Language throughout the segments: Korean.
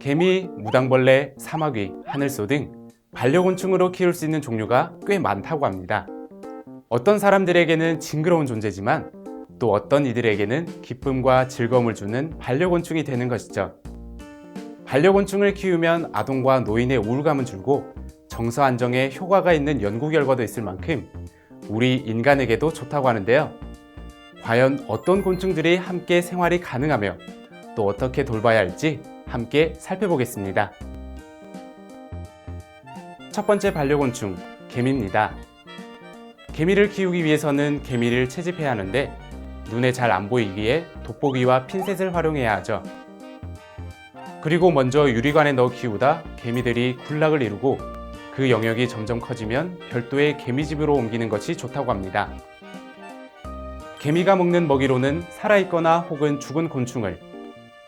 개미, 무당벌레, 사마귀, 하늘소 등 반려곤충으로 키울 수 있는 종류가 꽤 많다고 합니다. 어떤 사람들에게는 징그러운 존재지만 또 어떤 이들에게는 기쁨과 즐거움을 주는 반려곤충이 되는 것이죠. 반려곤충을 키우면 아동과 노인의 우울감은 줄고 정서 안정에 효과가 있는 연구 결과도 있을 만큼 우리 인간에게도 좋다고 하는데요. 과연 어떤 곤충들이 함께 생활이 가능하며 또 어떻게 돌봐야 할지 함께 살펴보겠습니다. 첫 번째 반려곤충, 개미입니다. 개미를 키우기 위해서는 개미를 채집해야 하는데 눈에 잘 안 보이기에 돋보기와 핀셋을 활용해야 하죠. 그리고 먼저 유리관에 넣어 키우다 개미들이 군락을 이루고 그 영역이 점점 커지면 별도의 개미집으로 옮기는 것이 좋다고 합니다. 개미가 먹는 먹이로는 살아있거나 혹은 죽은 곤충을,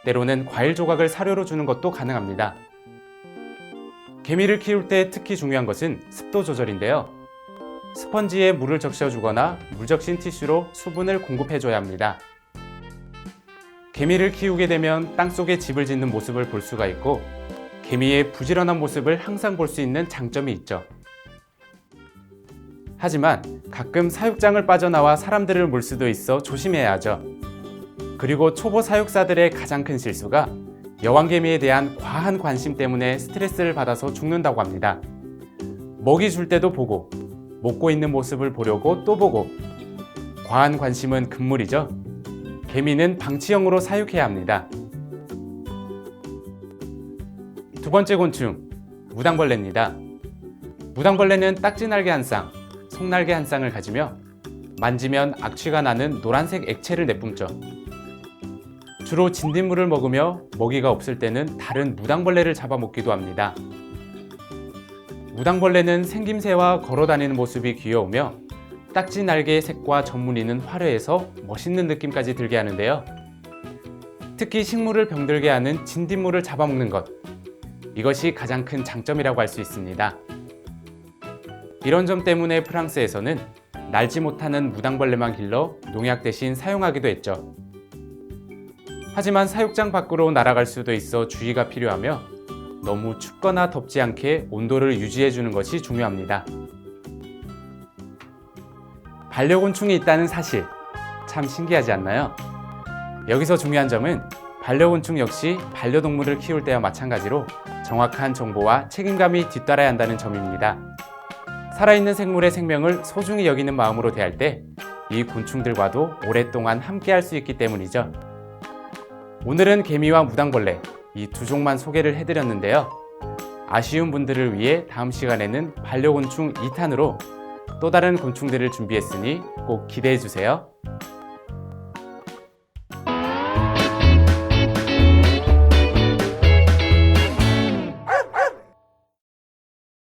때로는 과일 조각을 사료로 주는 것도 가능합니다. 개미를 키울 때 특히 중요한 것은 습도 조절인데요. 스펀지에 물을 적셔주거나 물 적신 티슈로 수분을 공급해줘야 합니다. 개미를 키우게 되면 땅속에 집을 짓는 모습을 볼 수가 있고 개미의 부지런한 모습을 항상 볼 수 있는 장점이 있죠. 하지만 가끔 사육장을 빠져나와 사람들을 물 수도 있어 조심해야 하죠. 그리고 초보 사육사들의 가장 큰 실수가 여왕개미에 대한 과한 관심 때문에 스트레스를 받아서 죽는다고 합니다. 먹이 줄 때도 보고 먹고 있는 모습을 보려고 또 보고 과한 관심은 금물이죠. 개미는 방치형으로 사육해야 합니다. 두 번째 곤충, 무당벌레입니다. 무당벌레는 딱지날개 한 쌍, 속날개 한 쌍을 가지며 만지면 악취가 나는 노란색 액체를 내뿜죠. 주로 진딧물을 먹으며 먹이가 없을 때는 다른 무당벌레를 잡아먹기도 합니다. 무당벌레는 생김새와 걸어다니는 모습이 귀여우며 딱지 날개의 색과 전무늬는 화려해서 멋있는 느낌까지 들게 하는데요. 특히 식물을 병들게 하는 진딧물을 잡아먹는 것, 이것이 가장 큰 장점이라고 할 수 있습니다. 이런 점 때문에 프랑스에서는 날지 못하는 무당벌레만 길러 농약 대신 사용하기도 했죠. 하지만 사육장 밖으로 날아갈 수도 있어 주의가 필요하며 너무 춥거나 덥지 않게 온도를 유지해 주는 것이 중요합니다. 반려곤충이 있다는 사실, 참 신기하지 않나요? 여기서 중요한 점은 반려곤충 역시 반려동물을 키울 때와 마찬가지로 정확한 정보와 책임감이 뒤따라야 한다는 점입니다. 살아있는 생물의 생명을 소중히 여기는 마음으로 대할 때 이 곤충들과도 오랫동안 함께 할 수 있기 때문이죠. 오늘은 개미와 무당벌레, 이 두 종만 소개를 해드렸는데요. 아쉬운 분들을 위해 다음 시간에는 반려곤충 2탄으로 또 다른 곤충들을 준비했으니 꼭 기대해 주세요.